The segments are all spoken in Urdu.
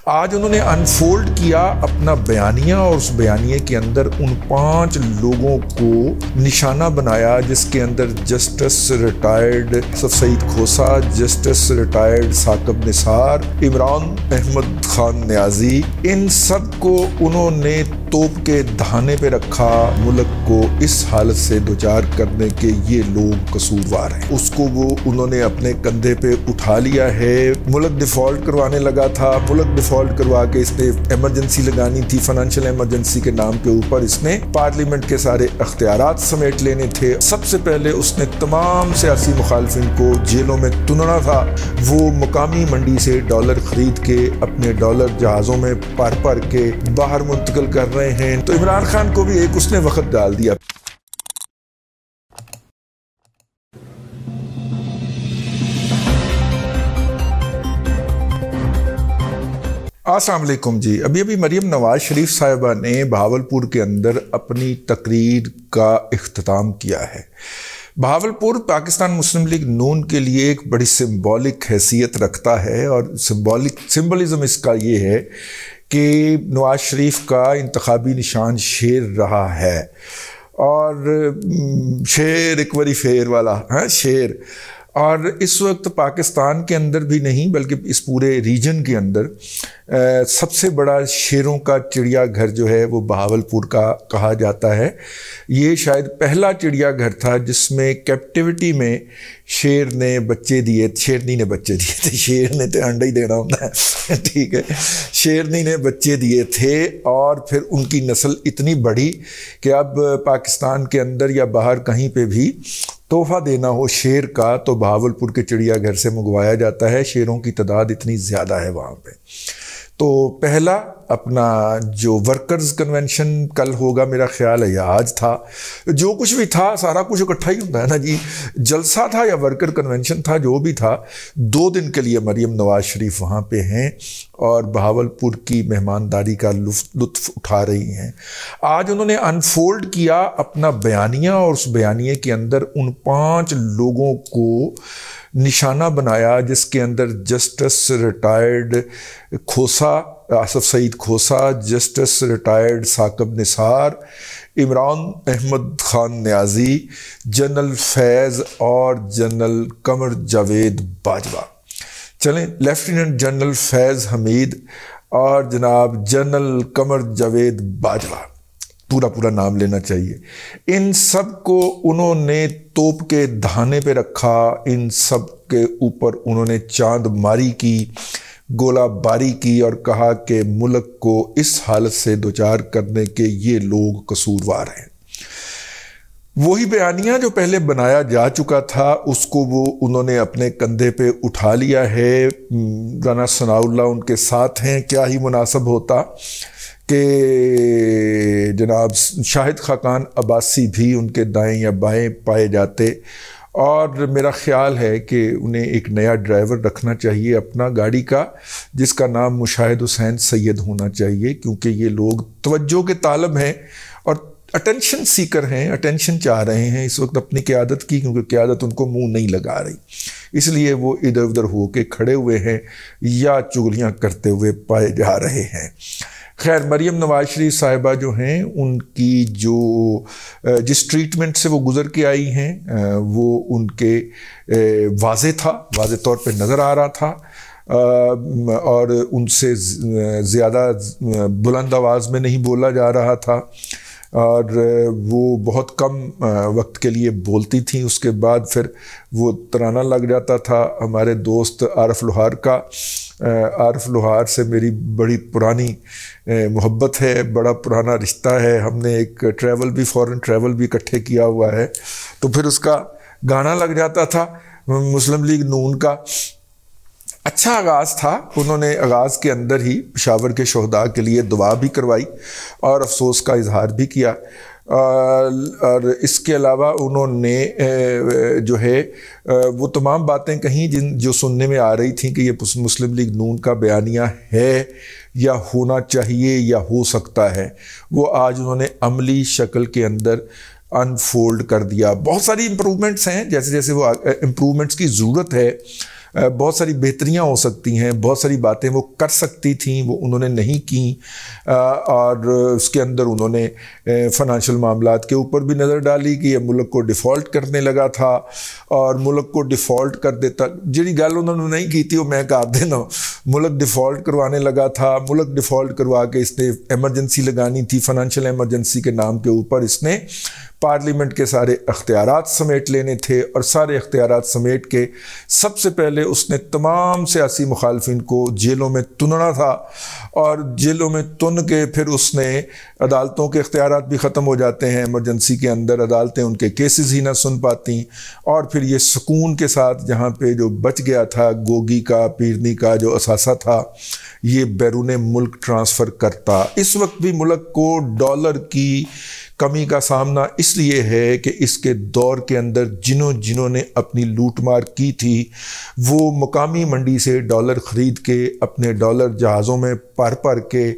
آج انہوں نے انفولڈ کیا اپنا بیانیہ اور اس بیانیے کے اندر ان 5 لوگوں کو نشانہ بنایا جس کے اندر جسٹس ریٹائرڈ آصف سعید کھوسا، جسٹس ریٹائرڈ ثاقب نثار، عمران احمد خان نیازی، ان سب کو انہوں نے توپ کے دہانے پہ رکھا ملک کو اس حالت سے دوچار کرنے کے یہ لوگ قصوروار ہیں۔ اس کو وہ انہوں نے اپنے کندھے پہ اٹھا لیا ہے۔ ملک ڈیفالٹ کروانے لگا تھا، ملک ڈیفالٹ کروا کے اس نے ایمرجنسی لگانی تھی، فائنینشیل ایمرجنسی کے نام کے اوپر اس نے پارلیمنٹ کے سارے اختیارات سمیٹ لینے تھے۔ سب سے پہلے اس نے تمام سیاسی مخالفین کو جیلوں میں تننا تھا۔ وہ مقامی منڈی سے ڈالر خرید کے اپنے ڈالر جہازوں میں پار کے باہر منتقل کر رہے ہیں، تو عمران خان کو بھی ایک اس نے وقت ڈال دیا۔ السلام علیکم جی۔ ابھی مریم نواز شریف صاحبہ نے بہاولپور کے اندر اپنی تقریر کا اختتام کیا ہے۔ بہاولپور پاکستان مسلم لیگ نون کے لیے ایک بڑی سمبولک حیثیت رکھتا ہے، اور سمبولزم اس کا یہ ہے کہ نواز شریف کا انتخابی نشان شیر رہا ہے، اور شیر ایک بڑی فیر والا شیر، اور اس وقت پاکستان کے اندر بھی نہیں بلکہ اس پورے ریجن کے اندر سب سے بڑا شیروں کا چڑیا گھر جو ہے وہ بہاولپور کا کہا جاتا ہے۔ یہ شاید پہلا چڑیا گھر تھا جس میں کیپٹیوٹی میں شیر نے بچے دیے، شیرنی نے بچے دیے تھے، شیر نے تو انڈا ہی دینا ہوتا ہے، ٹھیک ہے، شیرنی نے بچے دیے تھے، اور پھر ان کی نسل اتنی بڑھی کہ اب پاکستان کے اندر یا باہر کہیں پہ بھی تحفہ دینا ہو شیر کا تو بہاولپور کے چڑیا گھر سے منگوایا جاتا ہے۔ شیروں کی تعداد اتنی زیادہ ہے وہاں پہ۔ تو پہلا اپنا جو ورکرز کنونشن کل ہوگا میرا خیال ہے یا آج تھا، جو کچھ بھی تھا سارا کچھ اکٹھا ہی ہوتا ہے نا جی، جلسہ تھا یا ورکر کنونشن تھا، جو بھی تھا، 2 دن کے لیے مریم نواز شریف وہاں پہ ہیں اور بہاولپور کی مہمانداری کا لطف اٹھا رہی ہیں۔ آج انہوں نے انفولڈ کیا اپنا بیانیہ اور اس بیانیے کے اندر ان 5 لوگوں کو نشانہ بنایا جس کے اندر جسٹس ریٹائرڈ کھوسا، آصف سعید کھوسا، جسٹس ریٹائرڈ ثاقب نثار، عمران احمد خان نیازی، جنرل فیض اور جنرل قمر جاوید باجوہ۔ چلیں، لیفٹیننٹ جنرل فیض حمید اور جناب جنرل قمر جاوید باجوہ، پورا نام لینا چاہیے، ان سب کو انہوں نے توپ کے دہانے پہ رکھا، ان سب کے اوپر انہوں نے چاند ماری کی، گولہ باری کی، اور کہا کہ ملک کو اس حالت سے دوچار کرنے کے یہ لوگ قصوروار ہیں۔ وہی بیانیہ جو پہلے بنایا جا چکا تھا اس کو وہ انہوں نے اپنے کندھے پہ اٹھا لیا ہے۔ رانا ثناء اللہ ان کے ساتھ ہیں، کیا ہی مناسب ہوتا کہ جناب شاہد خاقان عباسی بھی ان کے دائیں یا بائیں پائے جاتے، اور میرا خیال ہے کہ انہیں ایک نیا ڈرائیور رکھنا چاہیے اپنا گاڑی کا، جس کا نام مشاہد حسین سید ہونا چاہیے، کیونکہ یہ لوگ توجہ کے طالب ہیں اور اٹینشن سیکر ہیں، اٹینشن چاہ رہے ہیں اس وقت اپنی قیادت کی، کیونکہ قیادت ان کو منہ نہیں لگا رہی، اس لیے وہ ادھر ادھر ہو کے کھڑے ہوئے ہیں یا چغلیاں کرتے ہوئے پائے جا رہے ہیں۔ خیر، مریم نواز شریف صاحبہ جو ہیں ان کی جو جس ٹریٹمنٹ سے وہ گزر کے آئی ہیں وہ ان کے واضح طور پہ نظر آ رہا تھا، اور ان سے زیادہ بلند آواز میں نہیں بولا جا رہا تھا، اور وہ بہت کم وقت کے لیے بولتی تھیں، اس کے بعد پھر وہ ترانہ لگ جاتا تھا۔ ہمارے دوست عارف لوہار کا، عارف لوہار سے میری بڑی پرانی محبت ہے، بڑا پرانا رشتہ ہے، ہم نے ایک فورن ٹریول بھی اکٹھے کیا ہوا ہے، تو پھر اس کا گانا لگ جاتا تھا مسلم لیگ نون کا۔ اچھا آغاز تھا، انہوں نے آغاز کے اندر ہی پشاور کے شہداء کے لیے دعا بھی کروائی اور افسوس کا اظہار بھی کیا، اور اس کے علاوہ انہوں نے جو ہے وہ تمام باتیں کہیں جو سننے میں آ رہی تھیں کہ یہ مسلم لیگ نون کا بیانیہ ہے یا ہونا چاہیے یا ہو سکتا ہے، وہ آج انہوں نے عملی شکل کے اندر انفولڈ کر دیا۔ بہت ساری امپرومنٹس ہیں، جیسے وہ امپرومنٹس کی ضرورت ہے بہت ساری بہتریاں ہو سکتی ہیں، بہت ساری باتیں وہ کر سکتی تھیں، وہ انہوں نے نہیں کیں، اور اس کے اندر انہوں نے فائنانشیل معاملات کے اوپر بھی نظر ڈالی کہ یہ ملک کو ڈیفالٹ کرنے لگا تھا، اور ملک کو ڈیفالٹ کر دیتا، جڑی گل انہوں نے نہیں کی تھی وہ میں کر دینا، ملک ڈیفالٹ کروانے لگا تھا، ملک ڈیفالٹ کروا کے اس نے ایمرجنسی لگانی تھی، فائنانشیل ایمرجنسی کے نام کے اوپر اس نے پارلیمنٹ کے سارے اختیارات سمیٹ لینے تھے، اور سارے اختیارات سمیٹ کے سب سے پہلے اس نے تمام سیاسی مخالفین کو جیلوں میں تننا تھا، اور جیلوں میں تن کے پھر اس نے عدالتوں کے اختیارات بھی ختم ہو جاتے ہیں، ایمرجنسی کے اندر عدالتیں ان کے کیسز ہی نہ سن پاتی، اور پھر یہ سکون کے ساتھ جہاں پہ جو بچ گیا تھا گوگی کا پیرنی کا جو اثاثہ تھا یہ بیرون ملک ٹرانسفر کرتا۔ اس وقت بھی ملک کو ڈالر کی کمی کا سامنا اس لیے ہے کہ اس کے دور کے اندر جنہوں نے اپنی لوٹ مار کی تھی وہ مقامی منڈی سے ڈالر خرید کے اپنے ڈالر جہازوں میں پر کے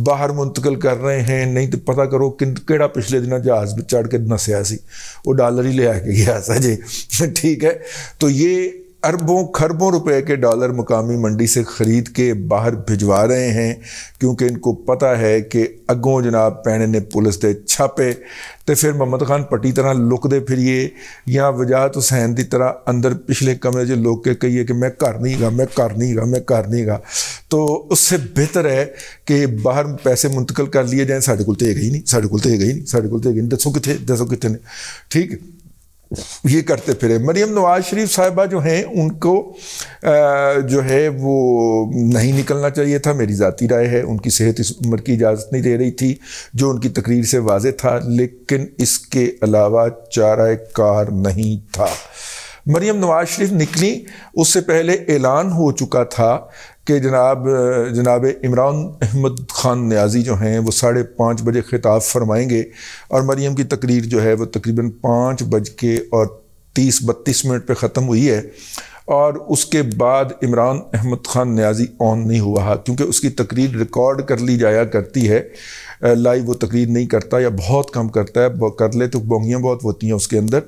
باہر منتقل کر رہے ہیں۔ نہیں تو پتہ کرو کیڑا پچھلے دنوں جہاز میں چڑھ کے نسیا سی، وہ ڈالر ہی لے آ کے گیا سا جی، ٹھیک ہے۔ تو یہ اربوں کھربوں روپے کے ڈالر مقامی منڈی سے خرید کے باہر بھجوا رہے ہیں، کیونکہ ان کو پتہ ہے کہ اگوں جناب پینے نے پولیس دے چھاپے تو پھر محمد خان پٹی طرح لک دے پھریے، یا وجاہت حسین دی طرح اندر پچھلے کمرے جو لوگ کے کہیے کہ میں کر نہیں گا، تو اس سے بہتر ہے کہ باہر پیسے منتقل کر لیے جائیں، ساڑھے کل تے گئی نہیں، دسو کتنے ٹھیک یہ کرتے پھرے۔ مریم نواز شریف صاحبہ جو ہیں ان کو جو ہے وہ نہیں نکلنا چاہیے تھا، میری ذاتی رائے ہے، ان کی صحت اس عمر کی اجازت نہیں دے رہی تھی جو ان کی تقریر سے واضح تھا، لیکن اس کے علاوہ چارہ کار نہیں تھا۔ مریم نواز شریف نکلی اس سے پہلے اعلان ہو چکا تھا کہ جناب عمران احمد خان نیازی جو ہیں وہ 5:30 بجے خطاب فرمائیں گے، اور مریم کی تقریر جو ہے وہ تقریباً 5:30 پہ ختم ہوئی ہے، اور اس کے بعد عمران احمد خان نیازی آن نہیں ہوا، کیونکہ اس کی تقریر ریکارڈ کر لی جایا کرتی ہے، لائیو وہ تقریر نہیں کرتا یا بہت کم کرتا ہے، کر لے تو بونگیاں بہت ہوتی ہیں اس کے اندر،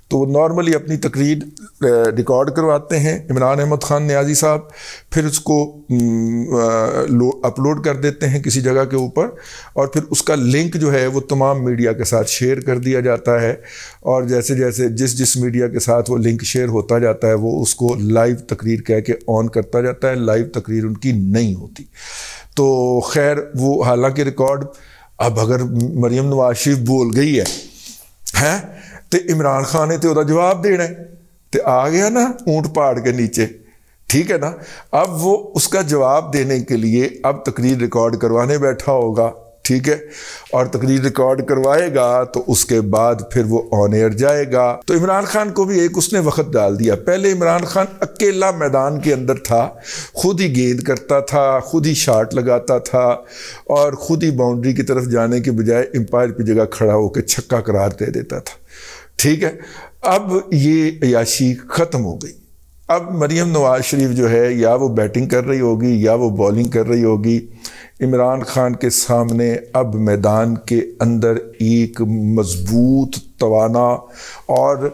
تو وہ نارملی اپنی تقریر ریکارڈ کرواتے ہیں عمران احمد خان نیازی صاحب، پھر اس کو اپلوڈ کر دیتے ہیں کسی جگہ کے اوپر، اور پھر اس کا لنک جو ہے وہ تمام میڈیا کے ساتھ شیئر کر دیا جاتا ہے، اور جیسے جس میڈیا کے ساتھ وہ لنک شیئر ہوتا جاتا ہے وہ اس کو لائیو تقریر کہہ کے آن کرتا جاتا ہے، لائیو تقریر ان کی نہیں ہوتی۔ تو خیر وہ حالانکہ ریکارڈ، اب اگر مریم نواز شریف بول گئی ہے تو عمران خان نے تو جواب دینا ہے، تو آ گیا نا اونٹ پہاڑ کے نیچے، ٹھیک ہے نا۔ اب وہ اس کا جواب دینے کے لیے اب تقریر ریکارڈ کروانے بیٹھا ہوگا، ٹھیک ہے، اور تقریر ریکارڈ کروائے گا تو اس کے بعد پھر وہ آن ایئر جائے گا۔ تو عمران خان کو بھی ایک اس نے وقت ڈال دیا، پہلے عمران خان اکیلا میدان کے اندر تھا، خود ہی گیند کرتا تھا، خود ہی شاٹ لگاتا تھا، اور خود ہی باؤنڈری کی طرف جانے کے بجائے امپائر کی جگہ کھڑا ہو کے چھکا قرار دے دیتا تھا، ٹھیک ہے۔ اب یہ عیاشی ختم ہو گئی، اب مریم نواز شریف جو ہے یا وہ بیٹنگ کر رہی ہوگی یا وہ بالنگ کر رہی ہوگی، عمران خان کے سامنے اب میدان کے اندر ایک مضبوط، توانا اور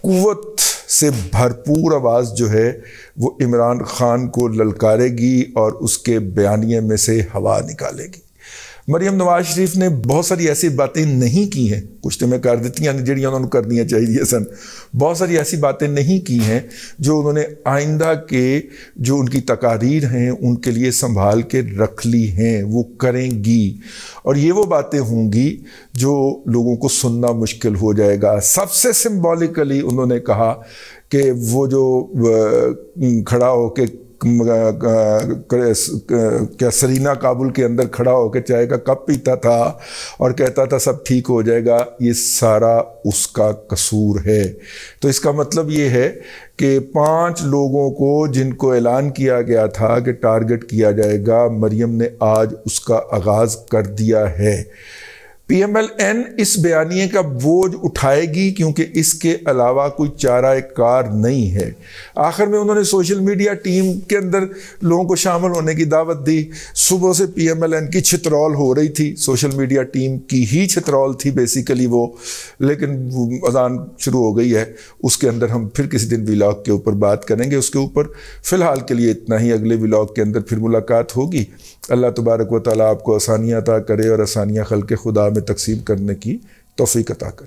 قوت سے بھرپور آواز جو ہے وہ عمران خان کو للکارے گی اور اس کے بیانیے میں سے ہوا نکالے گی۔ مریم نواز شریف نے بہت ساری ایسی باتیں نہیں کی ہیں، کچھ تو میں کر دیتی ہیں جڑیاں انہوں نے کرنی چاہیے سن، بہت ساری ایسی باتیں نہیں کی ہیں جو انہوں نے آئندہ کے جو ان کی تقاریر ہیں ان کے لیے سنبھال کے رکھ لی ہیں، وہ کریں گی، اور یہ وہ باتیں ہوں گی جو لوگوں کو سننا مشکل ہو جائے گا۔ سب سے سمبولیکلی انہوں نے کہا کہ وہ جو کھڑا ہو کے کیا سرینا کابل کے اندر کھڑا ہو کے چائے کا کپ پیتا تھا اور کہتا تھا سب ٹھیک ہو جائے گا، یہ سارا اس کا قصور ہے۔ تو اس کا مطلب یہ ہے کہ 5 لوگوں کو جن کو اعلان کیا گیا تھا کہ ٹارگٹ کیا جائے گا، مریم نے آج اس کا آغاز کر دیا ہے۔ PMLN اس بیانیے کا بوجھ اٹھائے گی کیونکہ اس کے علاوہ کوئی چارہ کار نہیں ہے۔ آخر میں انہوں نے سوشل میڈیا ٹیم کے اندر لوگوں کو شامل ہونے کی دعوت دی۔ صبح سے PMLN کی چھترول ہو رہی تھی، سوشل میڈیا ٹیم کی ہی چھترول تھی بیسیکلی وہ، لیکن اذان شروع ہو گئی ہے۔ اس کے اندر ہم پھر کسی دن ولاگ کے اوپر بات کریں گے اس کے اوپر۔ فی الحال کے لیے اتنا ہی، اگلے ولاگ کے اندر پھر ملاقات ہوگی۔ اللہ تبارک و تعالیٰ آپ کو آسانیاں عطا کرے اور آسانیاں خلق خدا میں تقسیم کرنے کی توفیق عطا کرے۔